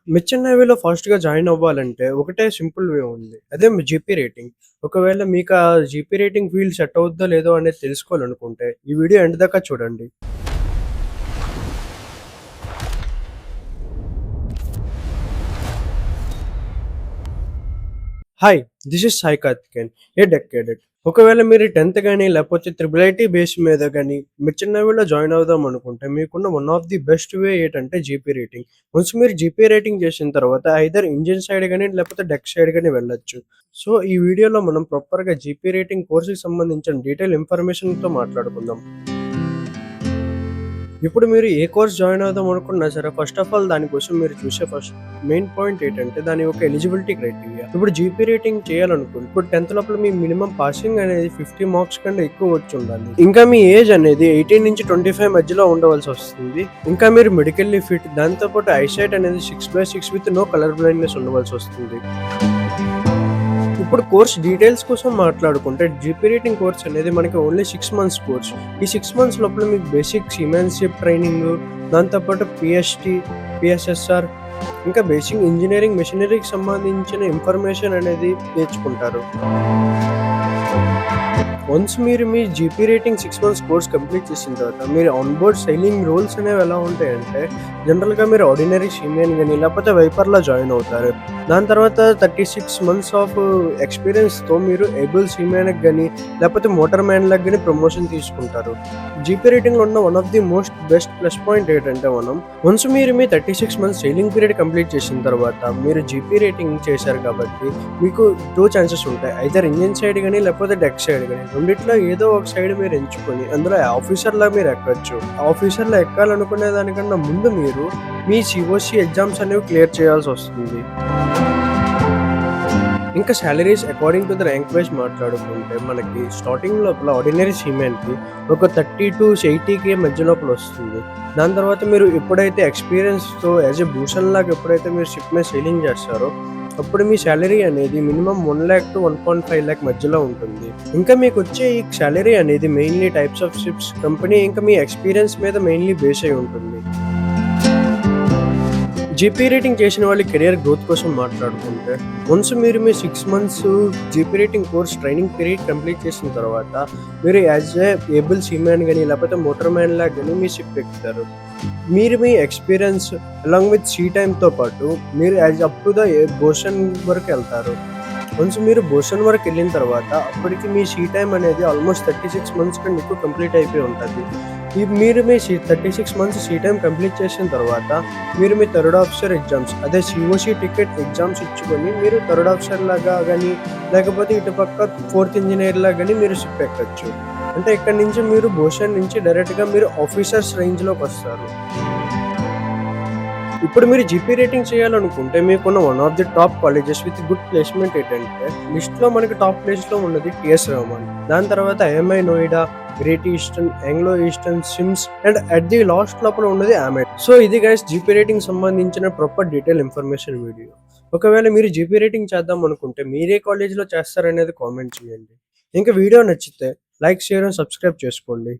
మిర్చి నేవీలో ఫాస్ట్‌గా జాయిన్ అవ్వాలంటే ఒకటే సింపుల్ వే ఉంది. అదే మీ జీపీ రేటింగ్. ఒకవేళ మీకు ఆ జీపీ రేటింగ్ ఫీల్డ్ సెట్ అవుద్దో లేదో అనేది తెలుసుకోవాలనుకుంటే ఈ వీడియో ఎండ్ దాకా చూడండి. Hi! This is Sai Karthikeyan, A deck cadet. ఒకవేళ మీరు 10థ్ గాని లేకపోతే ట్రిపుల్ ఐటీ బేస్ మీద గాని మిర్చి నేవీలో జాయిన్ అవుదాం అనుకుంటే మీకున్న one of the best way ఏంటంటే జీపీ రేటింగ్. వన్స్ మీరు జీపీ రేటింగ్ చేసిన తర్వాత ఐదర్ ఇంజిన్ సైడ్ గాని లేకపోతే డెక్ సైడ్ గాని వెళ్ళొచ్చు. సో ఈ వీడియోలో మనం ప్రాపర్‌గా జీపీ రేటింగ్ కోర్స్‌కి సంబంధించిన డీటెయిల్ ఇన్ఫర్మేషన్‌తో మాట్లాడుకుందాం. ఇప్పుడు మీరు ఏ కోర్స్ జాయిన్ అవుదాం అనుకున్నా సరే ఫస్ట్ ఆఫ్ ఆల్ దానికోసం మీరు చూసే ఫస్ట్ మెయిన్ పాయింట్ ఏంటంటే దాని యొక్క ఎలిజిబిలిటీ క్రైటీరియా. ఇప్పుడు జీపీ రేటింగ్ చేయాలనుకోండి, ఇప్పుడు 10th లోపల మీ మినిమం పాసింగ్ అనేది 50 మార్క్స్ కంటే ఎక్కువ వచ్చి ఉండాలి. ఇంకా మీ ఏజ్ అనేది 18 నుంచి 25 మధ్యలో ఉండవలసి వస్తుంది. ఇంకా మీరు మెడికల్లీ ఫిట్, దాంతో పాటు ఐసైట్ అనేది 6/6 విత్ నో కలర్ బ్లైండ్నెస్ ఉండవలసి వస్తుంది. ఇప్పుడు కోర్స్ డీటెయిల్స్ కోసం మాట్లాడుకుంటే జీపీ రేటింగ్ కోర్స్ అనేది మనకి ఓన్లీ 6 మంత్స్ కోర్స్. ఈ 6 మంత్స్ లోపల మీకు బేసిక్ సీమెన్షిప్ ట్రైనింగ్, దాంతో పాటు పీఎస్టీ, పీఎస్ఎస్ఆర్, ఇంకా బేసిక్ ఇంజినీరింగ్ మెషినరీకి సంబంధించిన ఇన్ఫర్మేషన్ అనేది నేర్చుకుంటారు. వన్స్ మీరు మీ GP rating 6 months course complete చేసిన తర్వాత మీరు ఆన్ బోర్డ్ సెయిలింగ్ రోల్స్ అనేవి ఎలా ఉంటాయంటే జనరల్‌గా మీరు ఆర్డినరీ సీమెన్ గాని లేకపోతే వైపర్‌లో జాయిన్ అవుతారు. దాని తర్వాత 36 మంత్స్ ఆఫ్ ఎక్స్‌పీరియన్స్‌తో మీరు ఏబుల్ సీమెన్‌కి గాని లేకపోతే మోటార్ మ్యాన్‌లకి గాని ప్రమోషన్ తీసుకుంటారు. జీపీ రేటింగ్‌లో ఉన్న one of the most best plus point ఏంటంటే వన్స్ మీరు మీ 36 మంత్స్ సెయిలింగ్ పీరియడ్ కంప్లీట్ చేసిన తర్వాత మీరు జీపీ రేటింగ్ చేశారు కాబట్టి మీకు 2 ఛాన్సెస్ ఉంటాయి. ఐదర్ ఇంజిన్ సైడ్ గాని లేకపోతే డెక్ సైడ్ గాని. రెండిట్లో ఏదో ఒక సైడ్ మీరు ఎంచుకొని అందులో ఆఫీసర్‌లా మీరు ఎక్కొచ్చు. ఆఫీసర్‌లో ఎక్కాలనుకునే దానికన్నా ముందు మీరు మీ సీఓసీ ఎగ్జామ్స్ అనేవి క్లియర్ చేయాల్సొస్తుంది. ఇంకా salaries according to the rank wise మాట్లాడుకుంటే మనకి స్టార్టింగ్ లోపల ఆర్డినరీ సీమెన్‌కి ఒక 30-80K మధ్య లోపల వస్తుంది. దాని తర్వాత మీరు ఎప్పుడైతే ఎక్స్‌పీరియన్స్‌తో యాస్ ఎ భూషణ్ లాగా ఎప్పుడైతే మీరు షిప్ మీద సెయిలింగ్ చేస్తారో అప్పుడు మీ సాలరీ అనేది మినిమమ్ 1,00,000-1.5 మధ్యలో ఉంటుంది. ఇంకా మీకొచ్చే ఈ సాలరీ అనేది mainly types of ships, company ఇంకా మీ ఎక్స్‌పీరియన్స్ మీద మెయిన్‌లీ బేస్ అయి ఉంటుంది. జీపీ రేటింగ్ చేసిన వాళ్ళ కెరియర్ గ్రోత్ కోసం మాట్లాడుకుంటే వన్స్ మీరు మీ 6 months GP rating course training period complete చేసిన తర్వాత మీరు యాజ్ ఏ ఏబుల్ సీమ్యాన్ కానీ లేకపోతే మోటార్ మ్యాన్ లాగా కానీ మీ షిప్ ఎక్కుతారు. మీరు మీ ఎక్స్పీరియన్స్ అలాంగ్ విత్ సీ టైమ్తో పాటు మీరు యాజ్ అప్ టు ద బోషన్ వరకు వెళ్తారు. వన్స్ మీరు బోషన్ వరకు వెళ్ళిన తర్వాత అప్పటికి మీ సీ టైమ్ అనేది ఆల్మోస్ట్ 36 మంత్స్ కంటే ఎక్కువ కంప్లీట్ అయిపోయి ఉంటుంది. మీరు మీ 36 మంత్స్ సీ టైమ్ కంప్లీట్ చేసిన తర్వాత మీరు మీ థర్డ్ ఆఫీసర్ ఎగ్జామ్స్ అదే సీఓసీ టికెట్ ఎగ్జామ్స్ ఇచ్చుకొని మీరు థర్డ్ ఆఫీసర్ లాగా కానీ లేకపోతే ఇటుపక్క ఫోర్త్ ఇంజనీర్ లాగా కానీ మీరు షిప్ ఎక్కచ్చు. అంటే ఇక్కడ నుంచి మీరు బోషన్ నుంచి డైరెక్ట్గా మీరు ఆఫీసర్స్ రేంజ్లోకి వస్తారు. ఇప్పుడు మీరు జీపీ రేటింగ్ చేయాలనుకుంటే మీకున్న one of the top colleges with good placement ఏంటంటే లిస్ట్లో మనకి టాప్ ప్లేస్లో ఉన్నది టీఎస్ రహమాన్, దాని తర్వాత IMI Noida, great eastern, Anglo eastern, SIMS and at the last లోపల ఉన్నది ఆమెట్. సో ఇది గైస్ జీపీ రేటింగ్ సంబంధించిన ప్రాపర్ డీటెయిల్ ఇన్ఫర్మేషన్ వీడియో. ఒకవేళ మీరు జీపీ రేటింగ్ చేద్దాం అనుకుంటే మీరే కాలేజ్లో చేస్తారనేది కామెంట్ చేయండి. ఇంకా వీడియో నచ్చితే లైక్, షేర్ అండ్ సబ్స్క్రైబ్ చేసుకోండి.